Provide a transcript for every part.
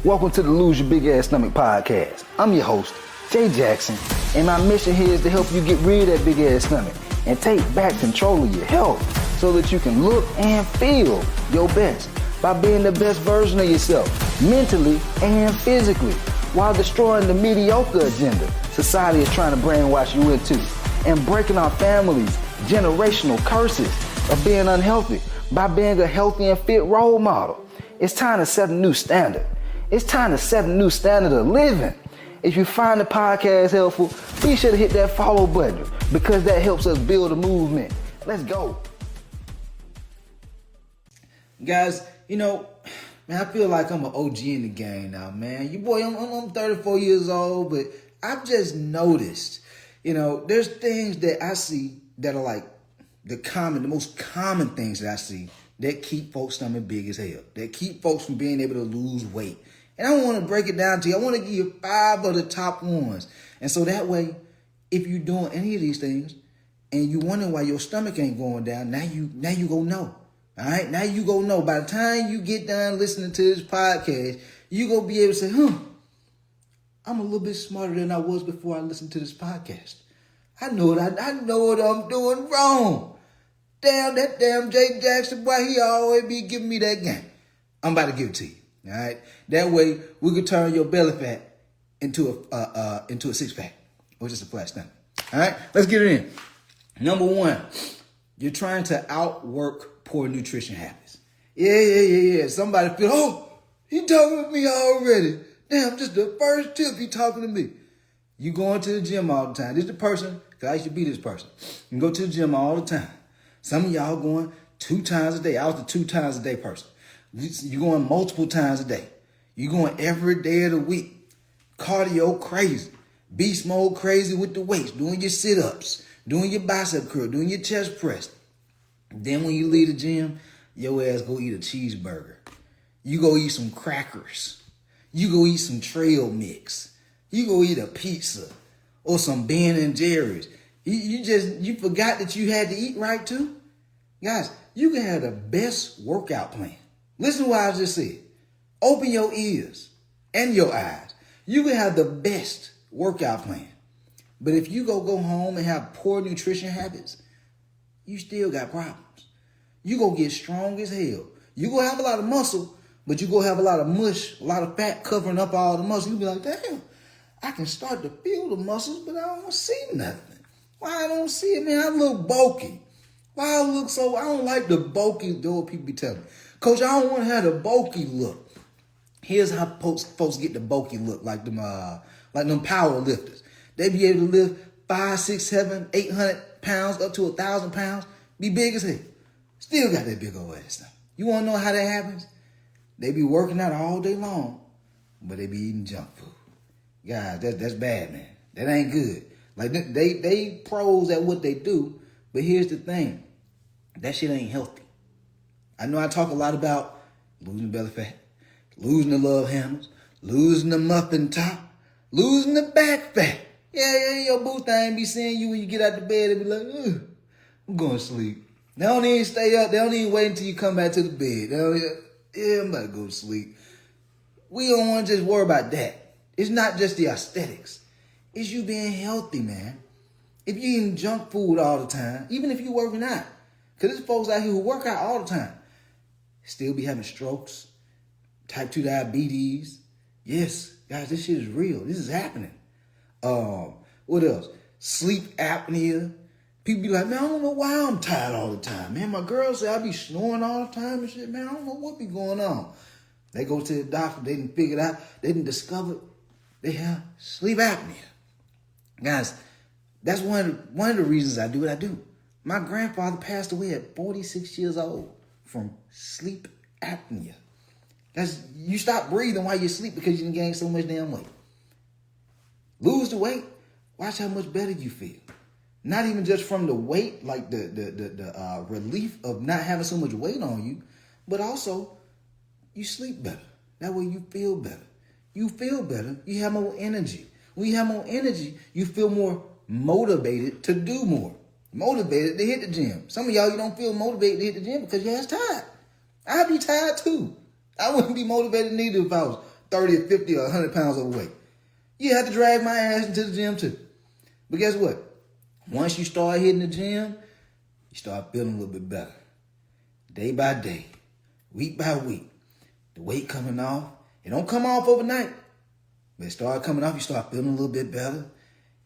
Welcome to the Lose Your Big Ass Stomach podcast. I'm your host, Jay Jackson, and my mission here is to help you get rid of that big ass stomach and take back control of your health so that you can look and feel your best by being the best version of yourself, mentally and physically, while destroying the mediocre agenda society is trying to brainwash you into, and breaking our families' generational curses of being unhealthy by being a healthy and fit role model. It's time to set a new standard. It's time to set a new standard of living. If you find the podcast helpful, be sure to hit that follow button because that helps us build a movement. Let's go. Guys, man, I feel like I'm an OG in the game now, man. I'm 34 years old, but I've just noticed, there's things that I see that are like the most common things that I see that keep folks' stomach big as hell, that keep folks from being able to lose weight. And I want to break it down to you. I want to give you 5 of the top ones. And so that way, if you're doing any of these things and you wonder why your stomach ain't going down, now you go know. All right? Now you go know. By the time you get done listening to this podcast, you going to be able to say, I'm a little bit smarter than I was before I listened to this podcast. I know what I'm doing wrong. That damn Jay Jackson, boy, he always be giving me that game. I'm about to give it to you. All right. That way we could turn your belly fat into a 6-pack or just a flat stomach. All right. Let's get it in. Number 1, you're trying to outwork poor nutrition habits. Yeah. Somebody feel, he talking to me already. Damn, just the first tip he talking to me. You going to the gym all the time. This is the person, because I used to be this person. You go to the gym all the time. Some of y'all going 2 times a day. I was the 2 times a day person. You're going multiple times a day. You're going every day of the week. Cardio crazy. Beast mode crazy with the weights. Doing your sit-ups. Doing your bicep curl. Doing your chest press. Then when you leave the gym, your ass go eat a cheeseburger. You go eat some crackers. You go eat some trail mix. You go eat a pizza. Or some Ben and Jerry's. You forgot that you had to eat right too? Guys, you can have the best workout plan. Listen to what I just said. Open your ears and your eyes. You can have the best workout plan. But if you go home and have poor nutrition habits, you still got problems. You go get strong as hell. You go have a lot of muscle, but you go have a lot of mush, a lot of fat covering up all the muscle. You be like, damn, I can start to feel the muscles, but I don't see nothing. Why I don't see it, man? I look bulky. Why I look so, I don't like the bulky, though people be telling me. Coach, I don't want to have the bulky look. Here's how folks get the bulky look, like them power lifters. They be able to lift 5, 6, 7, 800 pounds up to 1,000 pounds, be big as hell. Still got that big old ass stuff. You want to know how that happens? They be working out all day long, but they be eating junk food. Guys, that's bad, man. That ain't good. Like they pros at what they do, but here's the thing. That shit ain't healthy. I know I talk a lot about losing belly fat, losing the love handles, losing the muffin top, losing the back fat. Yeah, your boo thing be seeing you when you get out the bed and be like, I'm going to sleep. They don't even stay up. They don't even wait until you come back to the bed. I'm about to go to sleep. We don't want to just worry about that. It's not just the aesthetics. It's you being healthy, man. If you eating junk food all the time, even if you working out, because there's folks out here who work out all the time, still be having strokes, type 2 diabetes. Yes, guys, this shit is real. This is happening. What else? Sleep apnea. People be like, man, I don't know why I'm tired all the time. Man, my girl say I be snoring all the time and shit. Man, I don't know what be going on. They go to the doctor. They didn't figure it out. They didn't discover they have sleep apnea. Guys, that's one of the reasons I do what I do. My grandfather passed away at 46 years old from sleep apnea. You stop breathing while you sleep because you done gained so much damn weight. Lose the weight. Watch how much better you feel. Not even just from the weight, like the relief of not having so much weight on you, but also you sleep better. That way you feel better. You feel better. You have more energy. When you have more energy, you feel more motivated to do more. Motivated to hit the gym. Some of y'all, you don't feel motivated to hit the gym because your ass tired. I'd be tired too. I wouldn't be motivated neither if I was 30 or 50 or 100 pounds overweight. You have to drag my ass into the gym too. But guess what? Once you start hitting the gym, you start feeling a little bit better. Day by day, week by week, the weight coming off. It don't come off overnight, but it start coming off. You start feeling a little bit better.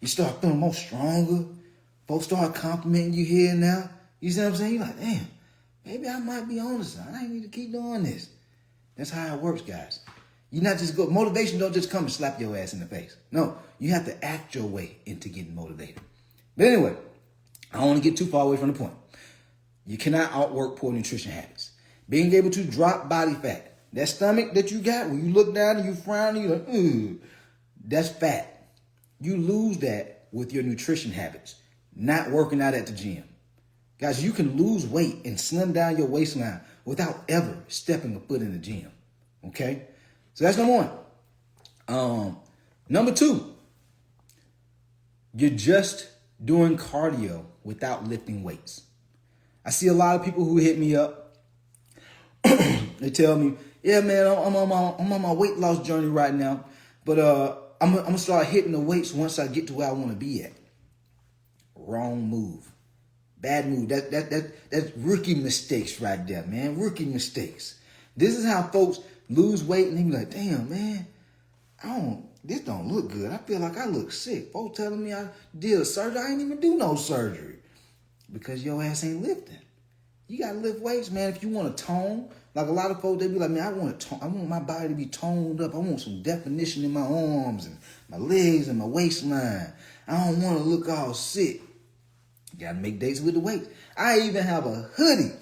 You start feeling more stronger. Folks start complimenting you here and now. You see what I'm saying? You're like, damn, maybe I might be on to something. I need to keep doing this. That's how it works, guys. You not just go, motivation don't just come and slap your ass in the face. No, you have to act your way into getting motivated. But anyway, I don't want to get too far away from the point. You cannot outwork poor nutrition habits. Being able to drop body fat. That stomach that you got, when you look down and you frown, you're like, ooh, that's fat. You lose that with your nutrition habits, not working out at the gym. Guys, you can lose weight and slim down your waistline without ever stepping a foot in the gym. Okay? So that's number one. Number two, you're just doing cardio without lifting weights. I see a lot of people who hit me up. They tell me, yeah, man, I'm on my weight loss journey right now, but I'm gonna start hitting the weights once I get to where I want to be at. Wrong move. Bad move. That's rookie mistakes right there, man. Rookie mistakes. This is how folks lose weight and they be like, damn, man, this don't look good. I feel like I look sick. Folks telling me I did a surgery. I ain't even do no surgery. Because your ass ain't lifting. You gotta lift weights, man. If you want to tone, like a lot of folks, they be like, man, I want my body to be toned up. I want some definition in my arms and my legs and my waistline. I don't want to look all sick. You gotta make dates with the weights. I even have a hoodie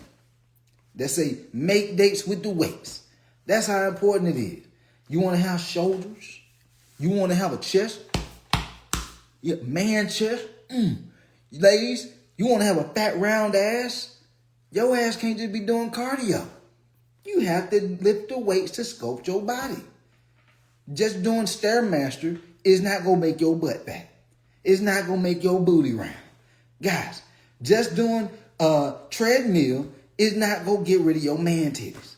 that say, make dates with the weights. That's how important it is. You want to have shoulders? You want to have a chest? Yeah, man chest? Ladies, you want to have a fat round ass? Your ass can't just be doing cardio. You have to lift the weights to sculpt your body. Just doing Stairmaster is not going to make your butt fat. It's not going to make your booty round. Guys, just doing a treadmill is not going to get rid of your man titties.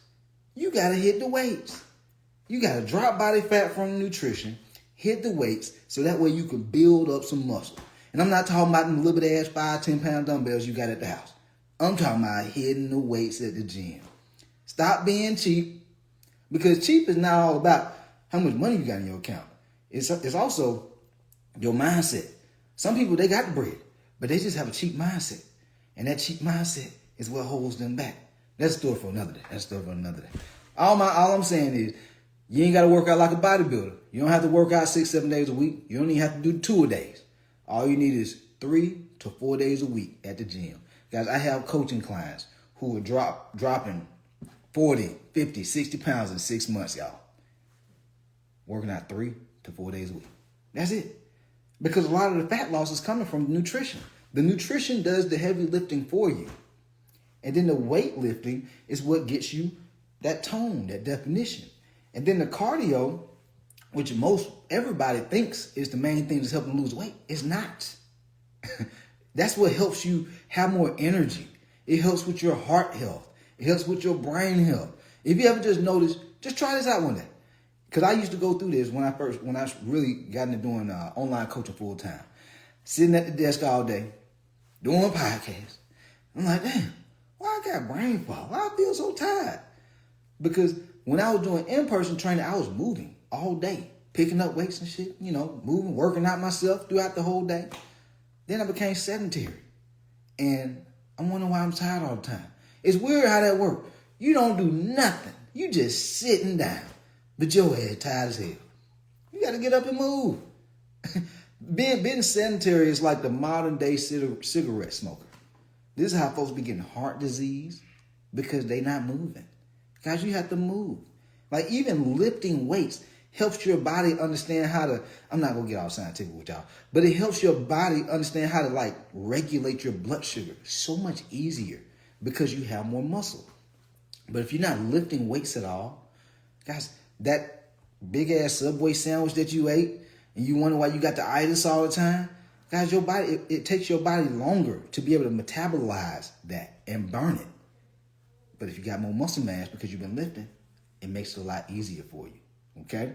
You got to hit the weights. You got to drop body fat from nutrition, hit the weights, so that way you can build up some muscle. And I'm not talking about them little bit ass 5-10 pound dumbbells you got at the house. I'm talking about hitting the weights at the gym. Stop being cheap, because cheap is not all about how much money you got in your account. It's also your mindset. Some people, they got the bread, but they just have a cheap mindset. And that cheap mindset is what holds them back. That's a story for another day. All I'm saying is, you ain't got to work out like a bodybuilder. You don't have to work out 6-7 days a week. You don't even have to do 2 a days. All you need is 3 to 4 days a week at the gym. Guys, I have coaching clients who are dropping 40, 50, 60 pounds in 6 months, y'all. Working out 3 to 4 days a week. That's it. Because a lot of the fat loss is coming from nutrition. The nutrition does the heavy lifting for you. And then the weight lifting is what gets you that tone, that definition. And then the cardio, which everybody thinks is the main thing that's helping lose weight, is not. That's what helps you have more energy. It helps with your heart health. It helps with your brain health. If you ever just notice, just try this out one day. Because I used to go through this when I really got into doing online coaching full time. Sitting at the desk all day, doing podcasts. I'm like, damn, why I got brain fog? Why I feel so tired? Because when I was doing in-person training, I was moving all day, picking up weights and shit, moving, working out myself throughout the whole day. Then I became sedentary. And I'm wondering why I'm tired all the time. It's weird how that works. You don't do nothing. You just sitting down. But your head tired as hell. You got to get up and move. Being sedentary is like the modern day cigarette smoker. This is how folks be getting heart disease because they not moving. Guys, you have to move. Like even lifting weights helps your body understand how to, I'm not going to get all scientific with y'all, but it helps your body understand how to regulate your blood sugar so much easier because you have more muscle. But if you're not lifting weights at all, guys, that big ass Subway sandwich that you ate and you wonder why you got the itis all the time, guys, your body, it takes your body longer to be able to metabolize that and burn it. But if you got more muscle mass because you've been lifting, it makes it a lot easier for you. Okay.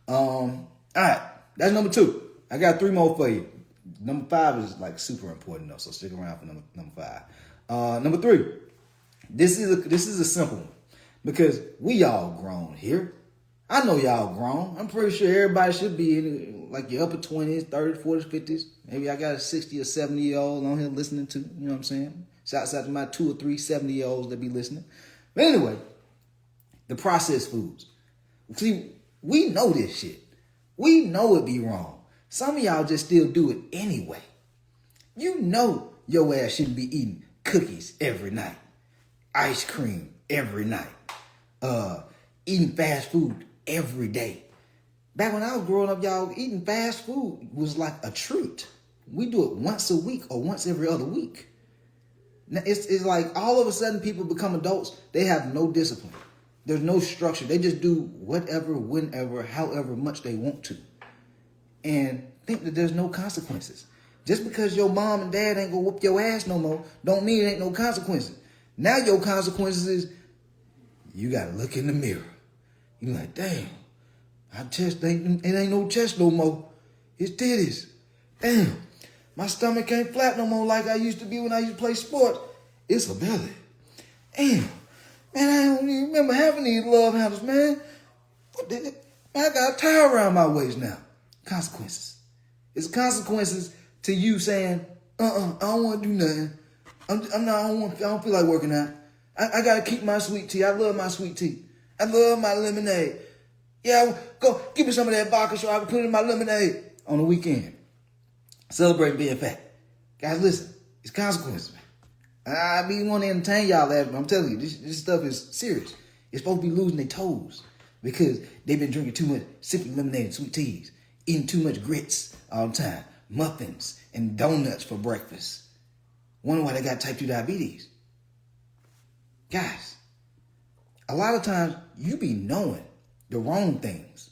All right. That's number 2. I got 3 more for you. Number 5 is like super important though, so stick around for number 5. Number 3. This is a simple one because we all grown here. I know y'all grown. I'm pretty sure everybody should be in like your upper 20s, 30s, 40s, 50s. Maybe I got a 60 or 70-year-old on here listening to, you know what I'm saying? Shouts out to my 2 or 3 70-year-olds that be listening. But anyway, the processed foods. See, we know this shit. We know it be wrong. Some of y'all just still do it anyway. You know your ass shouldn't be eating cookies every night, ice cream every night, eating fast food every day. Back when I was growing up, y'all, eating fast food was like a treat. We do it once a week or once every other week. Now, it's like all of a sudden people become adults. They have no discipline. There's no structure. They just do whatever, whenever, however much they want to. And think that there's no consequences. Just because your mom and dad ain't gonna whoop your ass no more, don't mean it ain't no consequences. Now your consequences is you gotta look in the mirror. You like, damn, my chest ain't no chest no more. It's titties. Damn, my stomach ain't flat no more like I used to be when I used to play sports. It's a belly. Damn, man, I don't even remember having these love handles, man. What the heck? Man, I got a tie around my waist now. Consequences. It's consequences to you saying, I don't want to do nothing. I don't feel like working out. I got to keep my sweet tea. I love my sweet tea. I love my lemonade. Yeah, go give me some of that vodka so I can put it in my lemonade on the weekend. Celebrate being fat. Guys, listen, it's consequences, man. I be want to entertain y'all that, but I'm telling you, this stuff is serious. It's supposed to be losing their toes because they've been drinking too much, sipping lemonade and sweet teas, eating too much grits all the time, muffins and donuts for breakfast. Wonder why they got type 2 diabetes. Guys, a lot of times you be knowing the wrong things.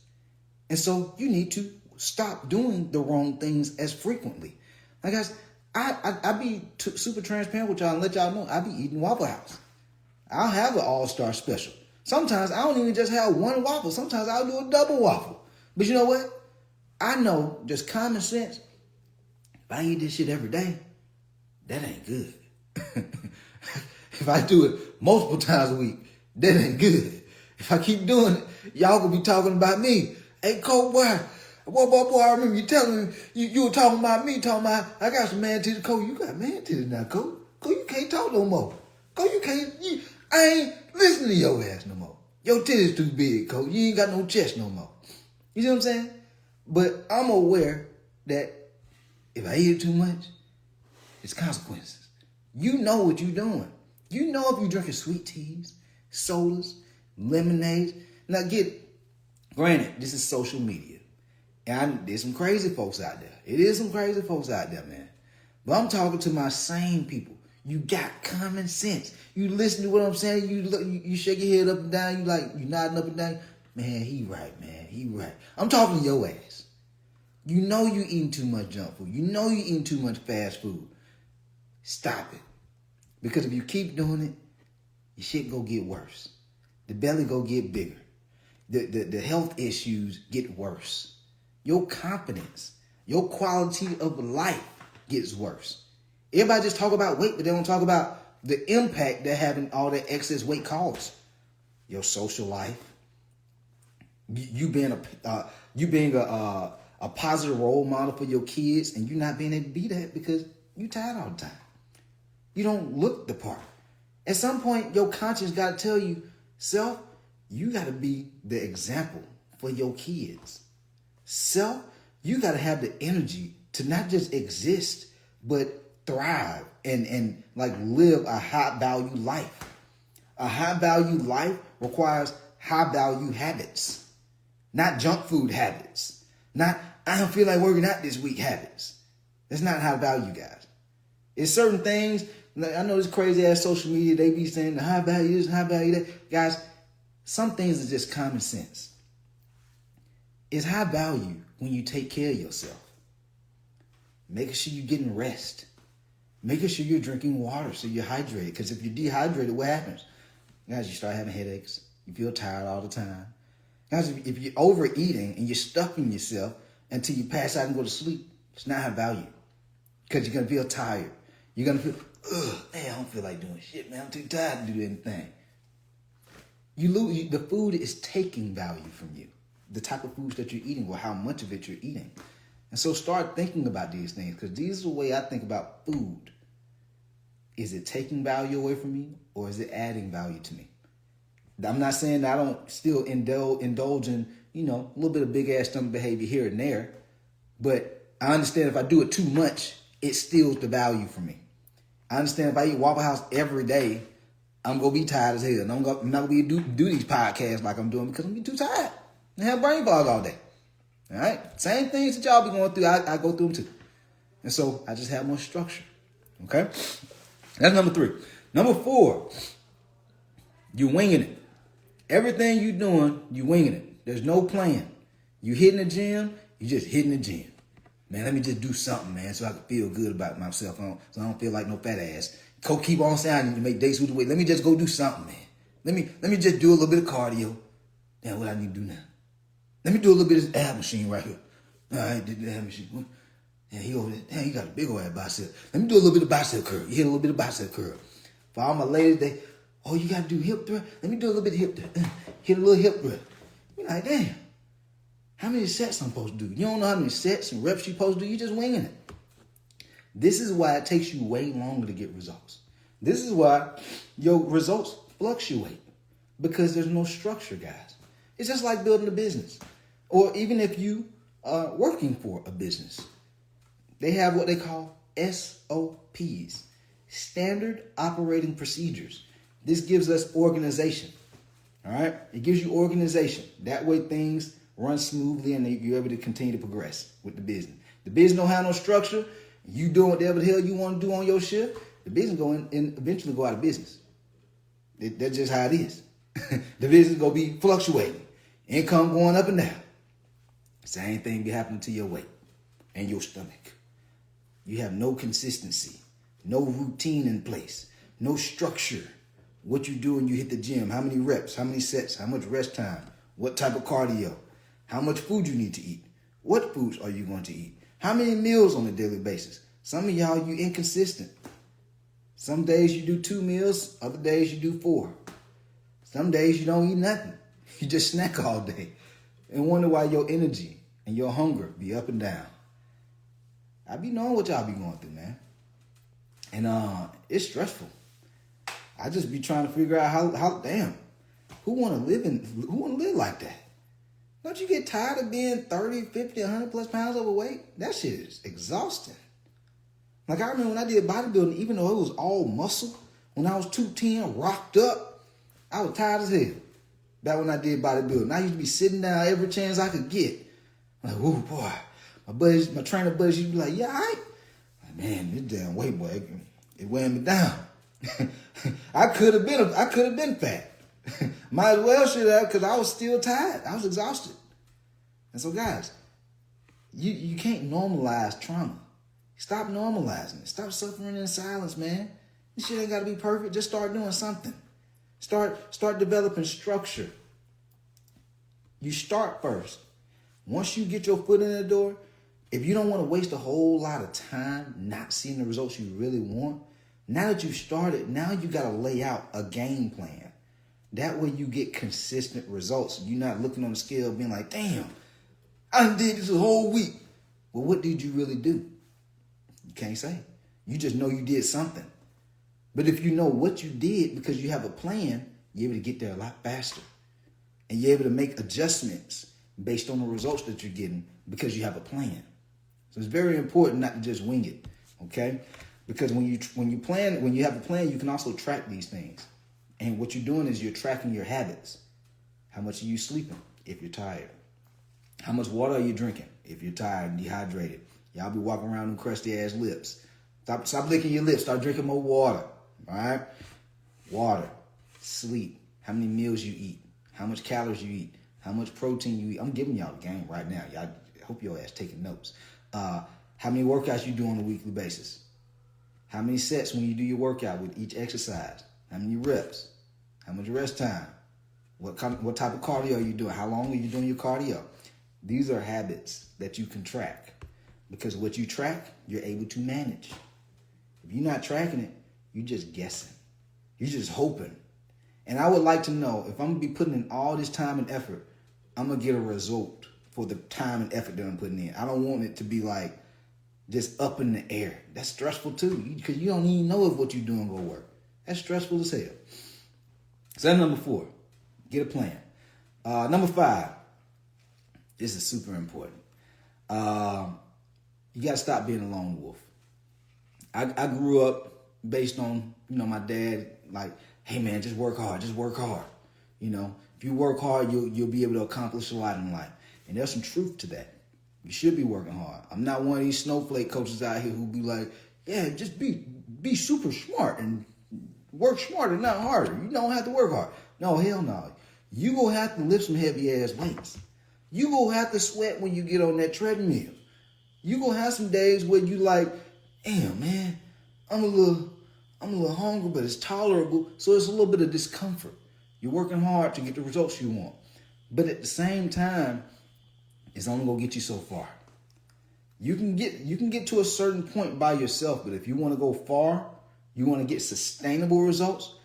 And so you need to stop doing the wrong things as frequently. Like guys, I be super transparent with y'all and let y'all know I be eating Waffle House. I'll have an all-star special. Sometimes I don't even just have one waffle. Sometimes I'll do a double waffle. But you know what? I know just common sense. If I eat this shit every day, that ain't good. If I do it multiple times a week, that ain't good. If I keep doing it, y'all gonna be talking about me. Hey, Cole, boy, I remember you telling me, you were talking about me, talking about, I got some man titties. Cole, you got man titties now, Cole. Cole, you can't talk no more. Cole, I ain't listening to your ass no more. Your titties too big, Cole. You ain't got no chest no more. You see what I'm saying? But I'm aware that if I eat it too much, it's consequences. You know what you're doing. You know if you're drinking sweet teas, sodas, lemonades. Now granted, this is social media. And there's some crazy folks out there. It is some crazy folks out there, man. But I'm talking to my sane people. You got common sense. You listen to what I'm saying. You shake your head up and down. You nodding up and down. Man, he right, man. He right. I'm talking to your ass. You know you eating too much junk food. You know you eating too much fast food. Stop it. Because if you keep doing it, your shit go get worse. The belly go get bigger. The health issues get worse. Your confidence, your quality of life gets worse. Everybody just talk about weight, but they don't talk about the impact that having all that excess weight causes. Your social life, you being a positive role model for your kids, and you not being able to be that because you tired all the time. You don't look the part. At some point, your conscience got to tell you, self, you got to be the example for your kids. Self, you got to have the energy to not just exist, but thrive and like live a high value life. A high value life requires high value habits, not junk food habits, not I don't feel like working out this week habits. That's not high value, guys. It's certain things. I know this crazy ass social media, they be saying the high value this, high value that. Guys, some things are just common sense. It's high value when you take care of yourself. Making sure you're getting rest. Making sure you're drinking water so you're hydrated. Because if you're dehydrated, what happens? Guys, you start having headaches. You feel tired all the time. Guys, if you're overeating and you're stuffing yourself until you pass out and go to sleep, it's not have value. Because you're going to feel tired. You're going to feel, man, I don't feel like doing shit, man. I'm too tired to do anything. The food is taking value from you. The type of foods that you're eating or how much of it you're eating. And so start thinking about these things, because these are the way I think about food. Is it taking value away from me, or is it adding value to me? I'm not saying that I don't still indulge in, a little bit of big ass stomach behavior here and there, but I understand if I do it too much, it steals the value from me. I understand if I eat Waffle House every day, I'm going to be tired as hell. And I'm not going to be do these podcasts like I'm doing because I'm going to be too tired and have brain fog all day. All right? Same things that y'all be going through, I go through them too. And so I just have more structure. Okay? That's number 3. Number 4, you winging it. Everything you doing, you winging it. There's no plan. You hitting the gym, you just hitting the gym. Man, let me just do something, man, so I can feel good about myself, so I don't feel like no fat ass. Keep on saying to make dates with the weight. Let me just go do something, man. Let me just do a little bit of cardio. Damn, what I need to do now? Let me do a little bit of this ab machine right here. All right, did the ab machine. Yeah, he over there. Damn, he got a big old ass bicep. Let me do a little bit of bicep curl. You hit a little bit of bicep curl. For all my ladies, you got to do hip thrust. Let me do a little bit of hip thrust. Hit a little hip thrust. You're like, damn. How many sets I'm supposed to do? You don't know how many sets and reps you're supposed to do. You're just winging it. This is why it takes you way longer to get results. This is why your results fluctuate, because there's no structure, guys. It's just like building a business, or even if you are working for a business. They have what they call SOPs, Standard Operating Procedures. This gives us organization. All right? It gives you organization. That way things run smoothly and you're able to continue to progress with the business. The business don't have no structure. You doing whatever the hell you want to do on your shift, the business going and eventually go out of business. That's just how it is. The business going to be fluctuating. Income going up and down. Same thing be happening to your weight and your stomach. You have no consistency, no routine in place, no structure. What you do when you hit the gym, how many reps, how many sets, how much rest time, what type of cardio, how much food you need to eat, what foods are you going to eat, how many meals on a daily basis. Some of y'all, you inconsistent. Some days you do 2 meals, other days you do 4. Some days you don't eat nothing. You just snack all day and wonder why your energy and your hunger be up and down. I be knowing what y'all be going through, man. And it's stressful. I just be trying to figure out how who want to live like that? Don't you get tired of being 30, 50, 100 plus pounds overweight? That shit is exhausting. Like I remember when I did bodybuilding, even though it was all muscle, when I was 210, rocked up, I was tired as hell. Back when I did bodybuilding, I used to be sitting down every chance I could get. I'm like, oh boy. My trainer buddies used to be like, yeah, all right. Like, man, this damn weight, boy, it weighing me down. I could have been fat. Might as well should have, because I was still tired. I was exhausted. And so guys, you can't normalize trauma. Stop normalizing it. Stop suffering in silence, man. This shit ain't got to be perfect. Just start doing something. Start developing structure. You start first. Once you get your foot in the door, if you don't want to waste a whole lot of time not seeing the results you really want, now that you've started, now you got to lay out a game plan. That way you get consistent results. You're not looking on the scale being like, damn, I did this a whole week. Well, what did you really do? You can't say. You just know you did something. But if you know what you did because you have a plan, you're able to get there a lot faster. And you're able to make adjustments based on the results that you're getting because you have a plan. So it's very important not to just wing it, okay? Because when you have a plan, you can also track these things. And what you're doing is you're tracking your habits. How much are you sleeping if you're tired? How much water are you drinking if you're tired and dehydrated? Y'all be walking around with crusty ass lips. Stop licking your lips. Start drinking more water. All right? Water. Sleep. How many meals you eat. How much calories you eat. How much protein you eat. I'm giving y'all the game right now. Y'all, I hope your ass taking notes. How many workouts you do on a weekly basis. How many sets when you do your workout with each exercise. How many reps. How much rest time. What type of cardio are you doing? How long are you doing your cardio? These are habits that you can track, because what you track, you're able to manage. If you're not tracking it, you're just guessing. You're just hoping. And I would like to know, if I'm going to be putting in all this time and effort, I'm going to get a result for the time and effort that I'm putting in. I don't want it to be like just up in the air. That's stressful too, because you don't even know if what you're doing will work. That's stressful as hell. So that's number 4. Get a plan. Number 5. This is super important. You got to stop being a lone wolf. I grew up based on, my dad, like, hey man, just work hard, if you work hard, you'll be able to accomplish a lot in life. And there's some truth to that. You should be working hard. I'm not one of these snowflake coaches out here who be like, yeah, just be super smart and work smarter, not harder. You don't have to work hard. No, hell no. You gonna have to lift some heavy ass weights. You gonna have to sweat when you get on that treadmill. You gonna have some days where you like, damn man, I'm a little hungry, but it's tolerable, so it's a little bit of discomfort. You're working hard to get the results you want. But at the same time, it's only gonna get you so far. You can get to a certain point by yourself, but if you want to go far, you want to get sustainable results,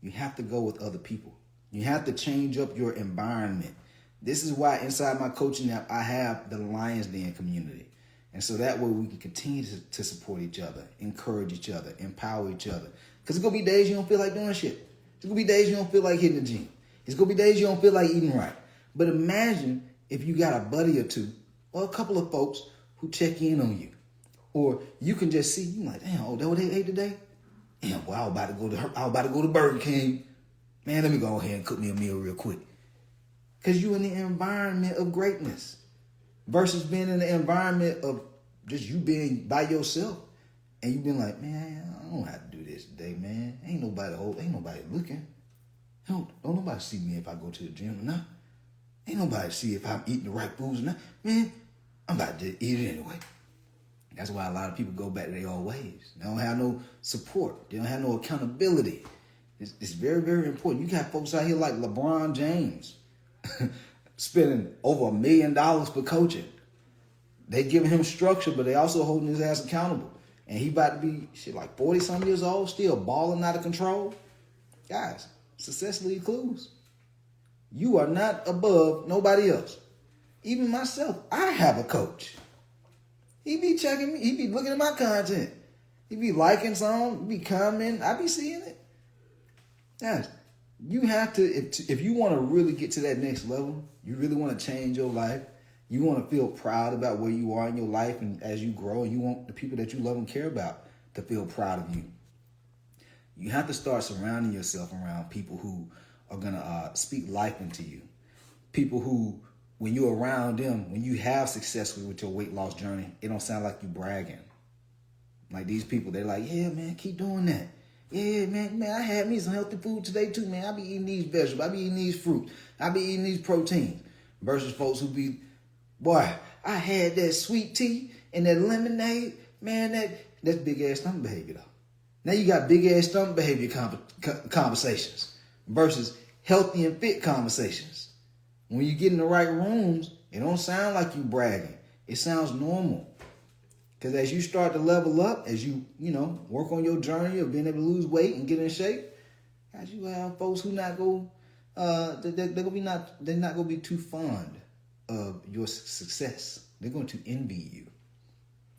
you have to go with other people. You have to change up your environment. This is why inside my coaching app, I have the Lions Den community. And so that way we can continue to support each other, encourage each other, empower each other. Because it's going to be days you don't feel like doing shit. It's going to be days you don't feel like hitting the gym. It's going to be days you don't feel like eating right. But imagine if you got a buddy or two or a couple of folks who check in on you. Or you can just see, you like, damn, that what they ate today? Damn, well, I was about to go to Burger King. Man, let me go ahead and cook me a meal real quick. Because you're in the environment of greatness versus being in the environment of just you being by yourself. And you've been like, man, I don't have to do this today, man. Ain't nobody looking. Don't nobody see me if I go to the gym or not. Ain't nobody see if I'm eating the right foods or not. Man, I'm about to eat it anyway. That's why a lot of people go back to their old ways. They don't have no support. They don't have no accountability. It's very, very important. You got folks out here like LeBron James spending over $1 million for coaching. They giving him structure, but they also holding his ass accountable. And he about to be like 40-some years old, still balling out of control. Guys, success leaves clues. You are not above nobody else. Even myself, I have a coach. He be checking me. He be looking at my content. He be liking some. He be commenting. I be seeing it. Guys, you have to, if you want to really get to that next level, you really want to change your life, you want to feel proud about where you are in your life and as you grow, and you want the people that you love and care about to feel proud of you. You have to start surrounding yourself around people who are going to speak life into you. People who, when you're around them, when you have success with your weight loss journey, it don't sound like you bragging. Like these people, they're like, yeah, man, keep doing that. Yeah, man, I had me some healthy food today too, man. I be eating these vegetables. I be eating these fruit. I be eating these proteins. Versus folks who be, boy, I had that sweet tea and that lemonade. Man, that's big ass stomach behavior though. Now you got big ass stomach behavior conversations versus healthy and fit conversations. When you get in the right rooms, it don't sound like you bragging. It sounds normal. Because as you start to level up, as you work on your journey of being able to lose weight and get in shape, as you have folks who not go, they're not gonna be too fond of your success. They're going to envy you.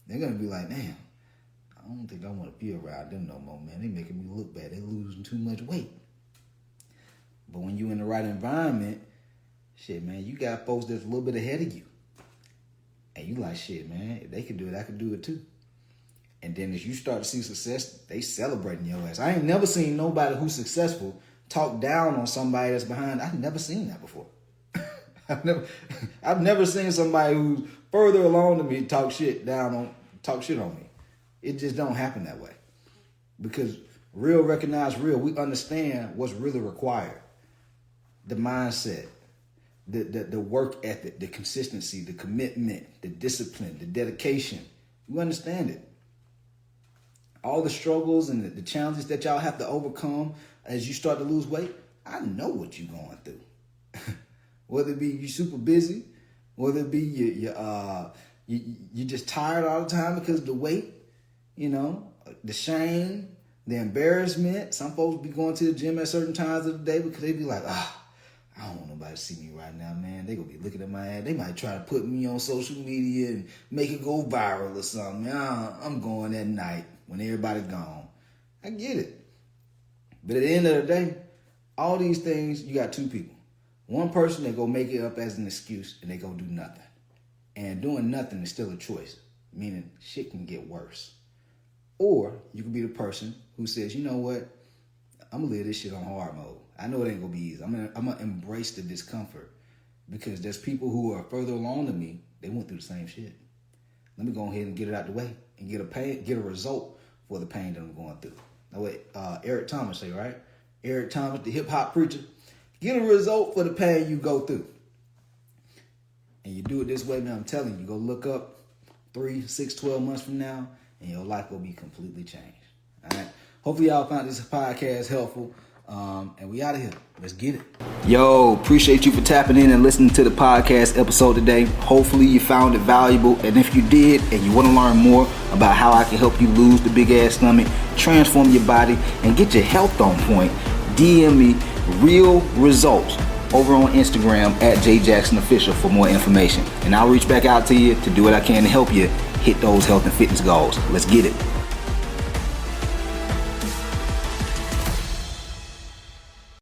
They're gonna be like, man, I don't think I want to be around them no more, man. They making me look bad. They losing too much weight. But when you're in the right environment, shit, man, you got folks that's a little bit ahead of you. And you like, shit, man, if they can do it, I can do it too. And then as you start to see success, they celebrating your ass. I ain't never seen nobody who's successful talk down on somebody that's behind. I've never seen that before. I've never seen somebody who's further along than me talk shit on me. It just don't happen that way. Because real recognize real. We understand what's really required. The mindset. The work ethic, the consistency, the commitment, the discipline, the dedication. You understand it. All the struggles and the challenges that y'all have to overcome as you start to lose weight, I know what you're going through. Whether it be you super busy, whether it be you're just tired all the time because of the weight, the shame, the embarrassment. Some folks be going to the gym at certain times of the day because they be like, I don't want nobody to see me right now, man. They gonna be looking at my ass. They might try to put me on social media and make it go viral or something. I'm going at night when everybody's gone. I get it. But at the end of the day, all these things, you got two people. One person that go make it up as an excuse and they go do nothing. And doing nothing is still a choice, meaning shit can get worse. Or you can be the person who says, you know what? I'm gonna live this shit on hard mode. I know it ain't gonna be easy. I'm gonna embrace the discomfort because there's people who are further along than me. They went through the same shit. Let me go ahead and get it out the way and get a result for the pain that I'm going through. Now what Eric Thomas say, right? Eric Thomas, the hip hop preacher, get a result for the pain you go through. And you do it this way, man, I'm telling you, go look up 3, 6, 12 months from now, and your life will be completely changed. All right. Hopefully y'all found this podcast helpful. And we out of here. Let's get it. Yo, appreciate you for tapping in and listening to the podcast episode today. Hopefully you found it valuable. And if you did and you want to learn more about how I can help you lose the big ass stomach, transform your body, and get your health on point, DM me real results over on Instagram at JJacksonOfficial for more information. And I'll reach back out to you to do what I can to help you hit those health and fitness goals. Let's get it.